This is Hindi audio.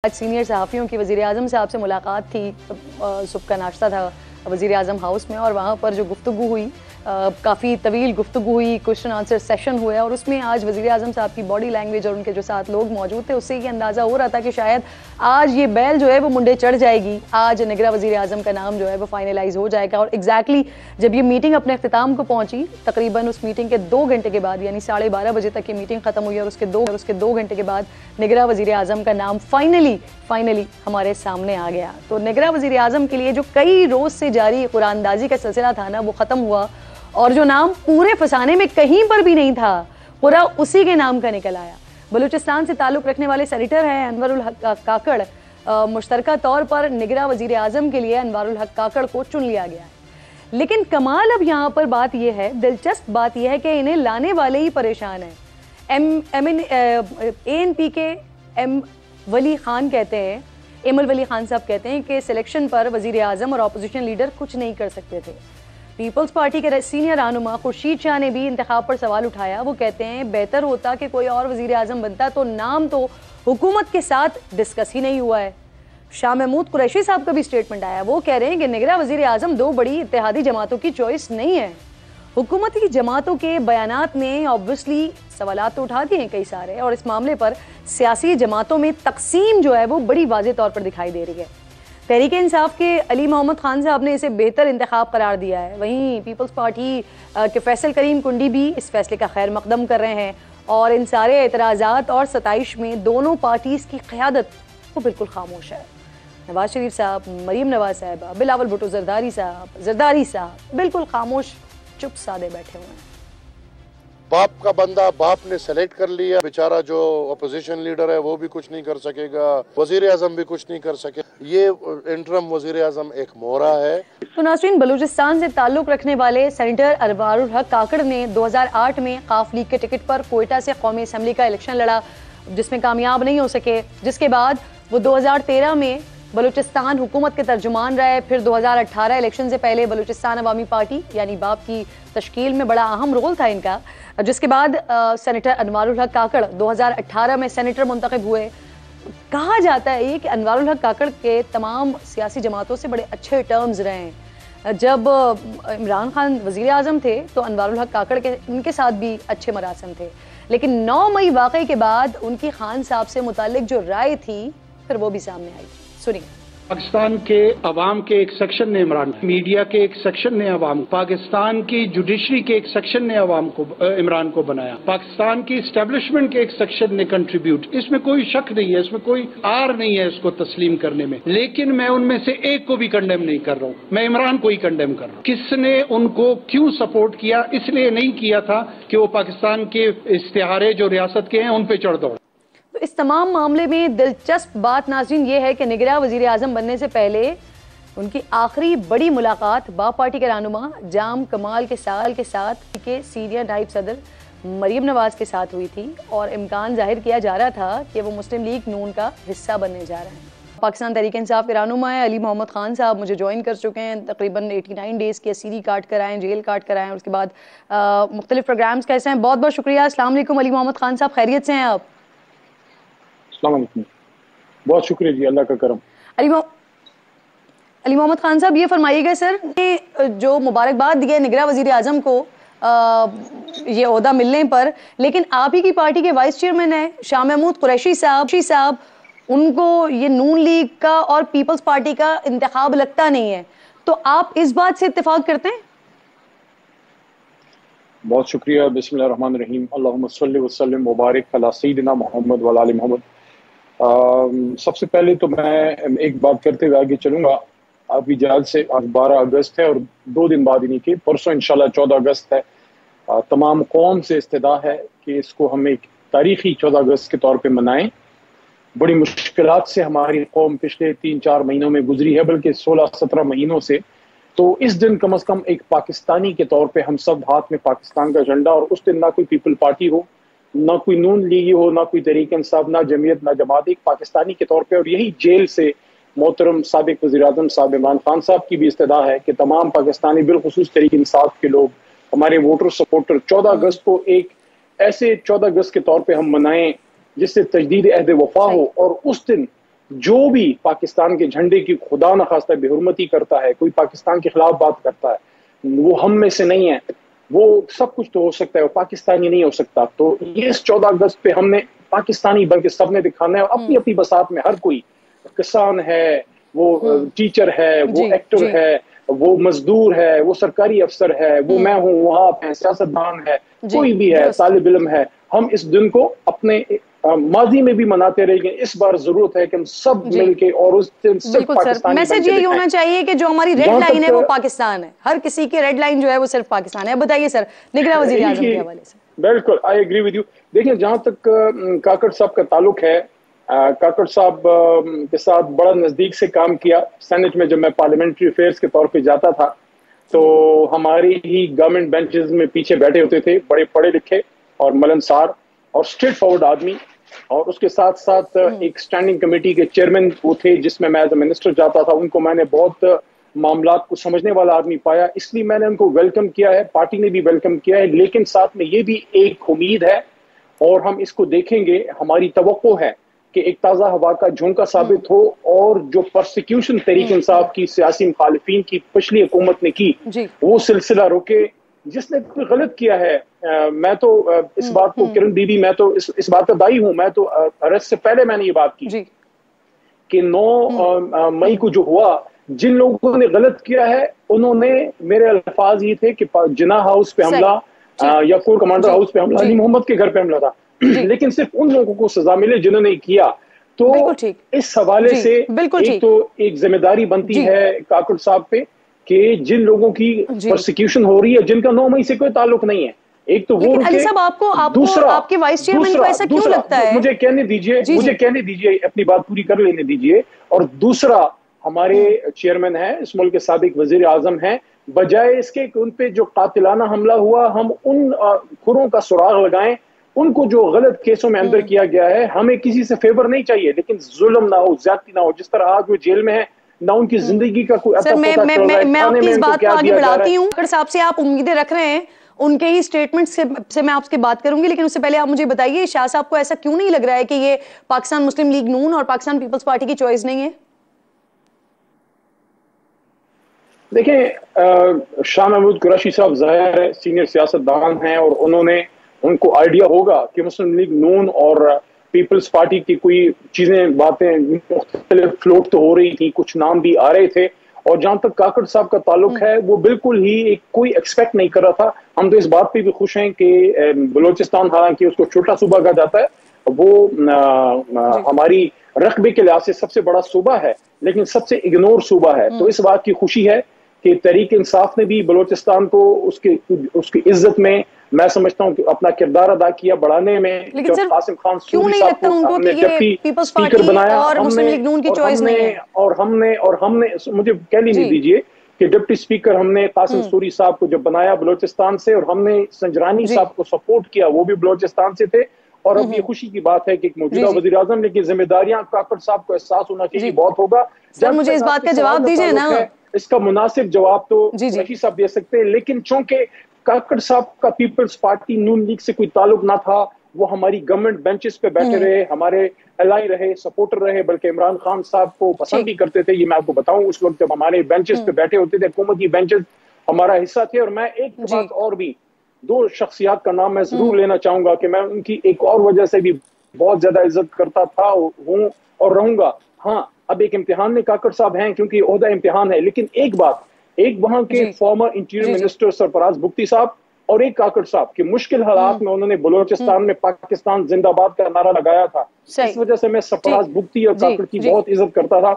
आज सीनियर सहाफ़ियों की वज़ीर आज़म साहब से मुलाकात थी, सुबह का नाश्ता था वज़ीर आज़म हाउस में, और वहाँ पर जो गुफ्तगू हुई काफ़ी तवील गुफ्तगू हुई, क्वेश्चन आंसर सेशन हुआ, और उसमें आज वज़ीर आज़म साहब की बॉडी लैंग्वेज और उनके जो साथ लोग मौजूद थे उससे ये अंदाज़ा हो रहा था कि शायद आज ये बैल जो है वो मुंडे चढ़ जाएगी, आज निगरां वज़ीर आज़म का नाम जो है वो फाइनलाइज हो जाएगा। और एग्जैक्टली जब ये मीटिंग अपने अख्तिताम को पहुंची, तकरीबन उस मीटिंग के 2 घंटे के बाद, यानी 12:30 बजे तक ये मीटिंग खत्म हुई, और उसके 2 घंटे के बाद निगरां वज़ीर आज़म का नाम फाइनली हमारे सामने आ गया। तो निगरां वज़ीर आज़म के लिए जो कई रोज़ से जारी कुरानदाजी का सिलसिला था ना, वो ख़त्म हुआ, और जो नाम पूरे फसाने में कहीं पर भी नहीं था, पूरा उसी के नाम का निकल आया। बलूचिस्तान से ताल्लुक़ रखने वाले सेनेटर हैं अनवरुल हक काकड़, मुश्तरका तौर पर निगरां वज़ीर आज़म के लिए अनवरुल हक काकड़ को चुन लिया गया है। लेकिन कमाल अब यहाँ पर बात यह है, दिलचस्प बात यह है कि इन्हें लाने वाले ही परेशान हैं। ANP के एम वली खान कहते हैं, एमल वली खान साहब कहते हैं कि सिलेक्शन पर वज़ीर आज़म और अपोजिशन लीडर कुछ नहीं कर सकते थे। पीपल्स पार्टी के सीनियर रहनुमा खुर्शीद शाह ने भी इंतखाब पर सवाल उठाया। वो कहते हैं बेहतर होता कि कोई और वज़ीर आज़म बनता, तो नाम तो हुकूमत के साथ डिस्कस ही नहीं हुआ है। शाह महमूद कुरैशी साहब का भी स्टेटमेंट आया, वो कह रहे हैं कि निगरां वज़ीर आज़म 2 बड़ी इत्तेहादी जमातों की चॉइस नहीं है। हुकूमती जमातों के बयानात ने ऑब्वियसली सवालात तो उठा दिए हैं कई सारे, और इस मामले पर सियासी जमातों में तकसीम जो है वो बड़ी वाज़ेह तौर पर दिखाई दे रही है। तहरीक इंसाफ के अली मोहम्मद खान साहब ने इसे बेहतर इंतखाब करार दिया है। वहीं पीपल्स पार्टी के फैसल करीम कुंडी भी इस फैसले का खैर मकदम कर रहे हैं, और इन सारे एतराज़ात और सताइश में दोनों पार्टीज़ की क़यादत वो बिल्कुल खामोश है। नवाज शरीफ साहब, मरीम नवाज साहबा, बिलावल भुट्टो जरदारी साहब बिल्कुल खामोश चुप सादे बैठे हुए हैं। बाप का बंदा बाप ने सेलेक्ट कर लिया, बेचारा जो अपोजिशन लीडर है वो भी कुछ नहीं कर सकेगा, वजीर आजम भी कुछ नहीं कर सके। ये इंटरम वजीर आजम एक मोहरा है। तो नाज़रीन, बलूचिस्तान से ताल्लुक़ रखने वाले सेनेटर अनवरुल हक काकड़ ने 2008 में काफ लीग के टिकट पर कोयटा से कौमी असम्बली का इलेक्शन लड़ा, जिसमें कामयाब नहीं हो सके, जिसके बाद वो 2013 में बलूचिस्तान हुकूमत के तर्जुमान रहे। फिर 2018 इलेक्शन से पहले बलूचिस्तान अवामी पार्टी यानी बाप की तश्कील में बड़ा अहम रोल था इनका, जिसके बाद सेनेटर अनवरुल हक काकड़ 2018 में सेनेटर मुंतखब हुए। कहा जाता है ये कि अनवरुल हक काकड़ के तमाम सियासी जमातों से बड़े अच्छे टर्म्स रहे हैं। जब इमरान खान वज़ीर आज़म थे तो अनवरुल हक काकड़ के उनके साथ भी अच्छे मरासम थे, लेकिन 9 मई वाक़े के बाद उनकी खान साहब से मुतालिक जो राय थी फिर वो भी सामने आई। सुनिए। पाकिस्तान के अवाम के एक सेक्शन ने इमरान, मीडिया के एक सेक्शन ने अवाम, पाकिस्तान की जुडिशरी के एक सेक्शन ने अवाम को इमरान को बनाया, पाकिस्तान की इस्टेब्लिशमेंट के एक सेक्शन ने कंट्रीब्यूट, इसमें कोई शक नहीं है, इसमें कोई आर नहीं है इसको तस्लीम करने में। लेकिन मैं उनमें से एक को भी कंडेम नहीं कर रहा हूँ, मैं इमरान को ही कंडेम कर रहा हूँ। किसने उनको क्यों सपोर्ट किया? इसलिए नहीं किया था कि वो पाकिस्तान के इश्तिहारे जो रियासत के हैं उन पे चढ़ दौड़। तो इस तमाम मामले में दिलचस्प बात नाज़रीन ये है कि निगरां वज़ीर आज़म बनने से पहले उनकी आखिरी बड़ी मुलाकात बाप पार्टी के रहनुमा जाम कमाल के साथ के सीनियर नायब सदर मरीम नवाज के साथ हुई थी, और इम्कान जाहिर किया जा रहा था कि वो मुस्लिम लीग नून का हिस्सा बनने जा रहे हैं। पाकिस्तान तहरीक इंसाफ के रहनुमा है अली मोहम्मद खान साहब मुझे ज्वाइन कर चुके हैं। तकरीबन 89 डेज़ की सीरी काट कर आए, जेल काट कर आए, उसके बाद मुख्तलिफ प्रोग्राम्स कैसे हैं। बहुत बहुत शुक्रिया। अस्सलाम वालेकुम अली मोहम्मद खान साहब, खैरियत से हैं आप? बहुत शुक्रिया जी, अल्लाह का करम। अली मोहम्मद खान साहब, ये फरमाइएगा सर, जो मुबारकबाद दिया निगरां वज़ीर आज़म को ये ओहदा मिलने पर, लेकिन आप ही की पार्टी के वाइस चेयरमैन है शाह महमूद कुरैशी साहब, उनको ये नून लीग का और पीपल्स पार्टी का इंतखाब लगता नहीं है, तो आप इस बात से इत्तेफाक करते हैं? बहुत शुक्रिया। बिस्मिल्लाहिर्रहमानिर्रहीम, अल्लाहुम्मा सल्लि व सल्लिम व बारिक अला सय्यिदिना मोहम्मद व अला आलि मोहम्मद। सबसे पहले तो मैं एक बात करते हुए आगे चलूंगा। अभी जल्द से आज 12 अगस्त है और 2 दिन बाद यानी कि परसों इंशाल्लाह 14 अगस्त है। तमाम कौम से इस्तदा है कि इसको हम एक तारीखी 14 अगस्त के तौर पे मनाएं। बड़ी मुश्किलात से हमारी कौम पिछले 3-4 महीनों में गुजरी है, बल्कि 16-17 महीनों से। तो इस दिन कम अज़ कम एक पाकिस्तानी के तौर पे हम सब हाथ में पाकिस्तान का झंडा, और उस दिन ना कोई पीपल पार्टी हो, ना कोई नून लीगी हो, ना कोई तहरीक इंसाफ, ना जमीयत, ना जमात, एक पाकिस्तानी के तौर पे। और यही जेल से मोहतरम साबिक वज़ीर-ए-आज़म साहब इमरान खान साहब की भी इस्तदा है कि तमाम पाकिस्तानी बिलखुसूस तहरीक इंसाफ के लोग, हमारे वोटर सपोर्टर 14 अगस्त को एक ऐसे 14 अगस्त के तौर पर हम मनाएं जिससे तजदीद अहद वफा हो, और उस दिन जो भी पाकिस्तान के झंडे की खुदा न खास्ता बेहुरमती करता है, कोई पाकिस्तान के खिलाफ बात करता है, वो हम में से नहीं है। वो सब कुछ तो हो सकता है, वो पाकिस्तानी नहीं हो सकता। तो ये इस 14 अगस्त पे हमने पाकिस्तानी बल्कि सबने दिखाना है, और अपनी अपनी बसात में हर कोई, किसान है, वो टीचर है, वो एक्टर है, वो मजदूर है, वो सरकारी अफसर है, वो मैं हूँ, वो आप हैं, सियासतदान है, कोई भी है, तालिब इल्म है, हम इस दिन को अपने माजी में भी मनाते रहेंगे। इस बार जरूरत है कि हम सब मिलके, और उस दिन सिर्फ पाकिस्तानी मैसेज यही होना चाहिए कि जो हमारी रेड लाइन है वो पाकिस्तान है, हर किसी की रेड लाइन जो है वो सिर्फ पाकिस्तान है। बताइए सर, निगरान वज़ीर आज़म के हवाले से। बिल्कुल, आई एग्री विद यू। देखिए, जहां तक काकड़ साहब का ताल्लुक है, काकड़ साहब के साथ बड़ा नजदीक से काम किया। सेनेट में जब मैं पार्लियामेंट्री अफेयर्स के तौर पे जाता था तो हमारी ही गवर्नमेंट बेंचेस में पीछे बैठे होते थे बड़े पढ़े लिखे और मिलनसार और स्ट्रेट फॉरवर्ड आदमी। और उसके साथ साथ एक स्टैंडिंग कमेटी के चेयरमैन वो थे, जिसमें मैं एज ए मिनिस्टर जाता था। उनको मैंने बहुत मामलात को समझने वाला आदमी पाया, इसलिए मैंने उनको वेलकम किया है, पार्टी ने भी वेलकम किया है। लेकिन साथ में ये भी एक उम्मीद है, और हम इसको देखेंगे, हमारी तवक्को है कि एक ताज़ा हवा का झोंका साबित हो, और जो परसिक्यूशन तहरीक इंसाफ की सियासी मुखालिफिन की पिछली हुकूमत ने की वो सिलसिला रुके। जिसने गलत किया है, मैं तो इस बात को, किरण दीदी, मैं तो इस बात का दाई हूं। मैं तो अरेस्ट से पहले मैंने ये बात की कि 9 मई को जो हुआ, जिन लोगों ने गलत किया है उन्होंने, मेरे अल्फाज ये थे कि जिना हाउस पे हमला या कोर कमांडर हाउस पे हमला, अली मोहम्मद के घर पे हमला था, लेकिन सिर्फ उन लोगों को सजा मिले जिन्होंने किया। तो इस हवाले से एक तो एक जिम्मेदारी बनती है काकड़ साहब पे कि जिन लोगों की प्रोसिक्यूशन हो रही है, जिनका 9 मई से कोई ताल्लुक नहीं है, एक तो वो अली साहब, आपको आपके वाइस चेयरमैन को ऐसा क्यों लगता है? मुझे कहने दीजिए, अपनी बात पूरी कर लेने दीजिए। और दूसरा, हमारे चेयरमैन है इस मुल्क के साबिक वजीर आजम हैं, बजाय इसके कि उन पे जो कातिलाना हमला हुआ, हम उन खुरों का सुराग लगाएं, उनको जो गलत केसों में अंदर किया गया है। हमें किसी से फेवर नहीं चाहिए, लेकिन जुल्म ना हो, ज्यादती ना हो। जिस तरह आज वो जेल में है, ना उनकी जिंदगी का कोई सर, मैं आपकी इस बात को आगे बढ़ाती हूँ। काकड़ साहब से आप उम्मीदें रख रहे हैं, उनके ही स्टेटमेंट से मैं आपसे बात करूंगी, लेकिन उससे पहले आप मुझे बताइए, शाह साहब को ऐसा क्यों नहीं लग रहा है कि ये पाकिस्तान मुस्लिम लीग नून और पाकिस्तान पीपल्स पार्टी की चॉइस नहीं है? देखें, शाह महमूद कुरैशी साहब ज़ाहिर है सीनियर सियासतदान हैं, और उनको आइडिया होगा कि मुस्लिम लीग नून और पीपल्स पार्टी की कोई चीजें, बातें मुख्तलिफ फ्लोट तो हो रही थी, कुछ नाम भी आ रहे थे। और जहां तक काकड़ साहब का ताल्लुक है, वो बिल्कुल ही कोई एक्सपेक्ट नहीं कर रहा था। हम तो इस बात पे भी खुश हैं कि बलोचिस्तान, हालांकि उसको छोटा सूबा कहा जाता है, वो हमारी रकबे के लिहाज से सबसे बड़ा सूबा है, लेकिन सबसे इग्नोर सूबा है। तो इस बात की खुशी है कि तहरीक इंसाफ ने भी बलोचिस्तान को उसकी इज्जत में, मैं समझता हूं कि अपना किरदार अदा किया बढ़ाने में। लेकिन सर, कासिम खान क्यों नहीं लगता उनको कि ये पीपल्स पार्टी बनाया और मुस्लिम लीग नून की चॉइस नहीं है? और हमने मुझे कह नहीं दीजिए कि डिप्टी स्पीकर हमने कासिम सूरी साहब को जब बनाया बलोचिस्तान से, और हमने संजरानी साहब को सपोर्ट किया, वो भी बलोचिस्तान से थे। और अब ये खुशी की बात है कि मौजूदा वज़ीर आज़म ने की जिम्मेदारियां काकड़ साहब को एहसास होना चाहिए बहुत होगा। सर, मुझे इस बात का जवाब दीजिए ना। इसका मुनासिब जवाब तो रशीद साहब दे सकते हैं, लेकिन चूंकि काकड़ साहब का पीपल्स पार्टी नून लीग से कोई ताल्लुक ना था, वो हमारी गवर्नमेंट बेंचेस पे बैठे रहे, हमारे एलाई रहे, सपोर्टर रहे, बल्कि इमरान खान साहब को पसंद भी करते थे। ये मैं आपको बताऊं, उस वक्त जब हमारे बेंचेस पे बैठे होते थे, हुकूमती बेंचेस हमारा हिस्सा थे। और मैं एक बात और भी, 2 शख्सियात का नाम मैं जरूर लेना चाहूंगा कि मैं उनकी एक और वजह से भी बहुत ज्यादा इज्जत करता था, हूं और रहूंगा। हाँ, अब एक इम्तिहान में काकड़ साहब हैं, क्योंकि ओहदा इम्तिहान है। लेकिन एक बात, एक वहां के farmer interior minister Sarfaraz Bugti साहब और एक काकड़ साहब के मुश्किल हालात में उन्होंने बलोचिस्तान में पाकिस्तान जिंदाबाद का नारा लगाया था। इस वजह से मैं सरफराज बुख्ती और काकड़ की बहुत इज्जत करता था।